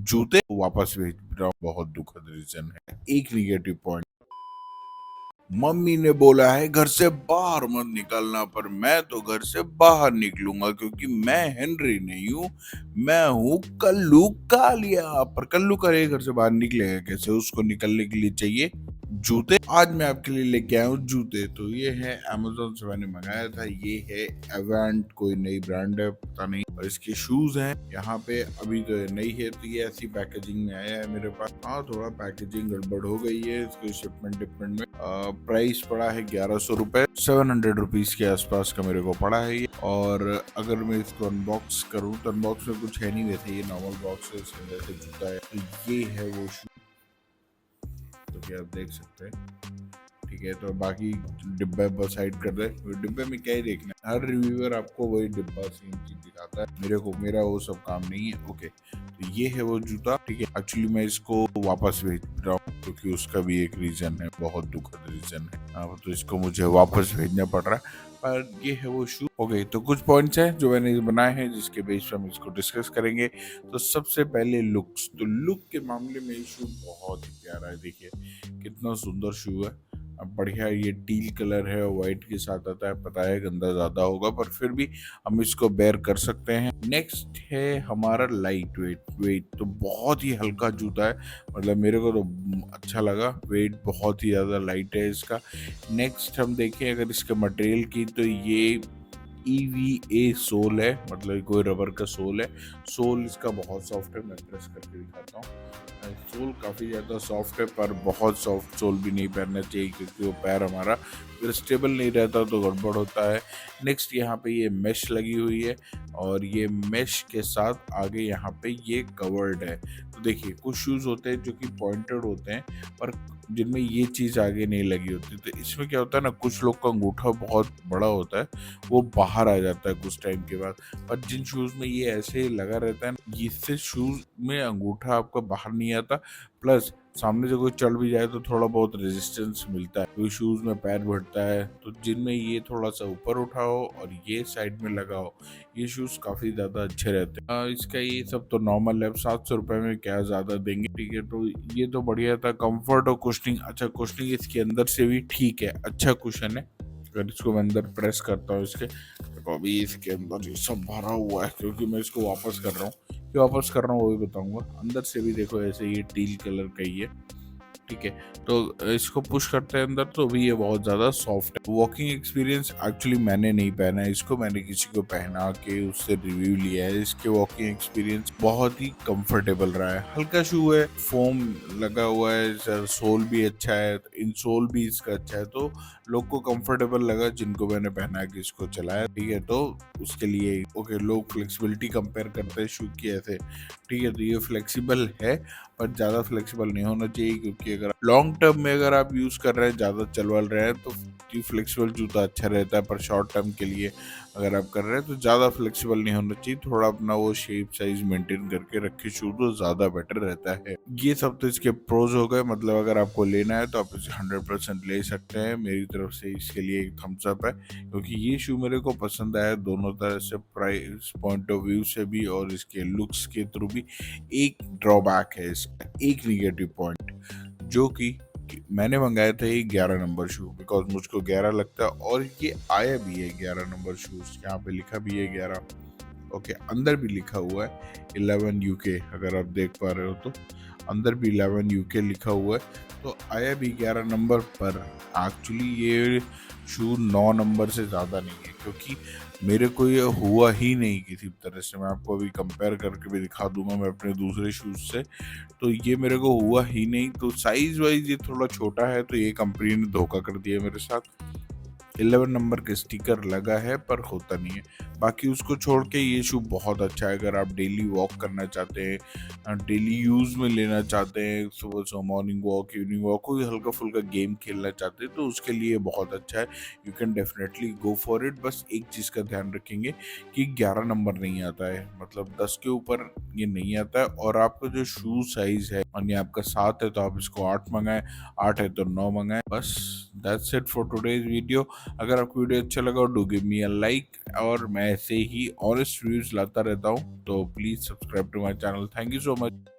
जूते वापस भेज रहा हूँ, बहुत दुखद रीजन है। एक निगेटिव पॉइंट, मम्मी ने बोला है घर से बाहर मत निकलना, पर मैं तो घर से बाहर निकलूंगा क्योंकि मैं हेनरी नहीं हूँ, मैं हूँ कल्लू कालिया। पर कल्लू कालिया घर से बाहर निकलेगा कैसे? उसको निकलने के लिए चाहिए जूते। आज मैं आपके लिए लेके आया हूँ जूते। तो ये है अमेज़न से मैंने मंगाया था, ये है एवेंट, कोई नई ब्रांड है पता नहीं, और इसके शूज हैं यहाँ पे। अभी तो ये नई है तो ये ऐसी पैकेजिंग में आया है मेरे पास। हाँ, थोड़ा पैकेजिंग गड़बड़ हो गई है इसको शिपमेंट डिपमेंट में। प्राइस पड़ा है 1100 रुपए, 700 रुपीज के आसपास का मेरे को पड़ा है ये। और अगर मैं इसको अनबॉक्स करूँ तो अनबॉक्स में कुछ है नहीं, वैसे ये नॉर्मल बॉक्स है, इसके अंदर से जूता है। तो ये है वो शू, तो क्या आप देख सकते हैं। ठीक है, तो बाकी डिब्बा साइड कर दे। डिब्बे में क्या ही देखना है, हर रिव्यूअर आपको वही डिब्बा सेम चीज दिखाता है, मेरा वो सब काम नहीं है। ओके, तो ये है वो जूता। ठीक है, एक्चुअली मैं इसको वापस भेज रहा हूँ क्योंकि उसका भी एक रीजन है, बहुत दुखद रीजन है। तो इसको मुझे वापस भेजना पड़ रहा है, पर ये है वो शू। ओके, तो कुछ पॉइंट्स हैं जो मैंने बनाए हैं जिसके बेस पर हम इसको डिस्कस करेंगे। तो सबसे पहले लुक्स, तो लुक के मामले में ये शू बहुत ही प्यारा है। देखिए कितना सुंदर शू है, अब बढ़िया। ये टील कलर है, व्हाइट के साथ आता है, पता है गंदा ज्यादा होगा पर फिर भी हम इसको बेयर कर सकते हैं। नेक्स्ट है हमारा लाइट वेट तो बहुत ही हल्का जूता है, मतलब मेरे को तो अच्छा लगा। वेट बहुत ही ज्यादा लाइट है इसका। नेक्स्ट हम देखें अगर इसके मटेरियल की, तो ये EVA सोल है, मतलब कोई रबर का सोल है। सोल इसका बहुत सॉफ्ट है, मैं प्रेस करके दिखाता हूँ। सोल काफ़ी ज़्यादा सॉफ्ट है, पर बहुत सॉफ्ट सोल भी नहीं पहनना चाहिए क्योंकि वो पैर हमारा फिर स्टेबल नहीं रहता तो गड़बड़ होता है। नेक्स्ट यहाँ पे ये मेश लगी हुई है, और ये मेश के साथ आगे यहाँ पे ये कवर्ड है। तो देखिए कुछ शूज़ होते हैं जो कि पॉइंटेड होते हैं, पर जिनमें ये चीज़ आगे नहीं लगी होती। तो इसमें क्या होता है ना, कुछ लोग का अंगूठा बहुत बड़ा होता है, वो बाहर आ जाता है कुछ टाइम के बाद। पर जिन शूज़ में ये ऐसे लगा रहता है, इससे शूज़ में अंगूठा आपका बाहर नहीं आता, प्लस सामने से कोई चढ़ भी जाए तो थोड़ा बहुत रेजिस्टेंस मिलता है, क्योंकि शूज़ में पैर बढ़ता है। तो जिनमें ये थोड़ा सा ऊपर उठा हो और ये साइड में लगा हो, ये शूज़ काफ़ी ज़्यादा अच्छे रहते हैं। इसका ये सब तो नॉर्मल है, 700 रुपये में क्या ज़्यादा देंगे। ठीक है, तो ये तो बढ़िया था। कंफर्ट और कुशनिंग, अच्छा कुशनिंग इसके अंदर से भी ठीक है, अच्छा कुशन है। अगर इसको मैं अंदर प्रेस करता हूँ इसके, तो अभी इसके अंदर ये सब भरा हुआ है क्योंकि मैं इसको वापस कर रहा हूँ। क्यों वापस कर रहा हूँ वो भी बताऊंगा। अंदर से भी देखो ऐसे ये टील कलर का ही है। ठीक है, तो इसको पुश करते हैं अंदर, तो भी ये बहुत ज़्यादा सॉफ्ट है। वॉकिंग एक्सपीरियंस एक्चुअली मैंने नहीं पहना है इसको, मैंने किसी को पहना के उससे रिव्यू लिया है। इसके वॉकिंग एक्सपीरियंस बहुत ही कंफर्टेबल रहा है। हल्का शू है, फोम लगा हुआ है, सोल भी अच्छा है, इंसोल भी इसका अच्छा है, तो लोग को कंफर्टेबल लगा जिनको मैंने पहना के इसको चलाया। ठीक है, तो उसके लिए ओके, लोग फ्लेक्सिबिलिटी कंपेयर करते हैं शू की ऐसे। ठीक है, तो ये फ्लेक्सिबल है, पर ज़्यादा फ्लेक्सिबल नहीं होना चाहिए, क्योंकि अगर लॉन्ग टर्म में अगर आप यूज़ कर रहे हैं, ज़्यादा चलवल रहे हैं, तो फ्लेक्सिबल जूता अच्छा रहता है। पर शॉर्ट टर्म के लिए अगर आप कर रहे हैं तो ज़्यादा फ्लेक्सिबल नहीं होना चाहिए, थोड़ा अपना वो शेप साइज मेंटेन करके रखे शू तो ज़्यादा बेटर रहता है। ये सब तो इसके प्रोज हो गए, मतलब अगर आपको लेना है तो आप इसे 100% ले सकते हैं। मेरी तरफ से इसके लिए एक थम्स अप है, क्योंकि ये शू मेरे को पसंद आया दोनों तरह से, प्राइस पॉइंट ऑफ व्यू से भी और इसके लुक्स के थ्रू भी। एक ड्रॉबैक है इसका, एक निगेटिव पॉइंट, जो कि मैंने मंगाया था ये 11 नंबर शू, बिकॉज मुझको 11 लगता है, और ये आया भी है 11 नंबर शूज, यहाँ पे लिखा भी है 11। ओके, अंदर भी लिखा हुआ है 11 UK, अगर आप देख पा रहे हो तो अंदर भी 11 UK लिखा हुआ है। तो आया भी 11 नंबर, पर एक्चुअली ये शू 9 नंबर से ज़्यादा नहीं है, क्योंकि मेरे को ये हुआ ही नहीं किसी तरह से। मैं आपको अभी कंपेयर करके भी दिखा दूंगा मैं अपने दूसरे शूज़ से, तो ये मेरे को हुआ ही नहीं। तो साइज वाइज ये थोड़ा छोटा है, तो ये कंपनी ने धोखा कर दिया मेरे साथ। 11 नंबर का स्टिकर लगा है पर होता नहीं है। बाकी उसको छोड़ के ये शू बहुत अच्छा है, अगर आप डेली वॉक करना चाहते हैं, डेली यूज़ में लेना चाहते हैं, सुबह सुबह मॉर्निंग वॉक, इवनिंग वॉक, कोई हल्का फुल्का गेम खेलना चाहते हैं, तो उसके लिए बहुत अच्छा है। You can definitely go for it. बस एक चीज़ का ध्यान रखेंगे कि 11 नंबर नहीं आता है, मतलब 10 के ऊपर ये नहीं आता है। और आपका जो शू साइज़ है, यानी आपका 7 है तो आप इसको 8 मंगाएं, 8 है तो 9 मंगाएं। बस that's it for today's video. अगर आपको वीडियो अच्छा लगा do give me a like, और मैं ऐसे ही ऑनेस्ट रिव्यूज लाता रहता हूँ, तो please subscribe to my channel. Thank you so much.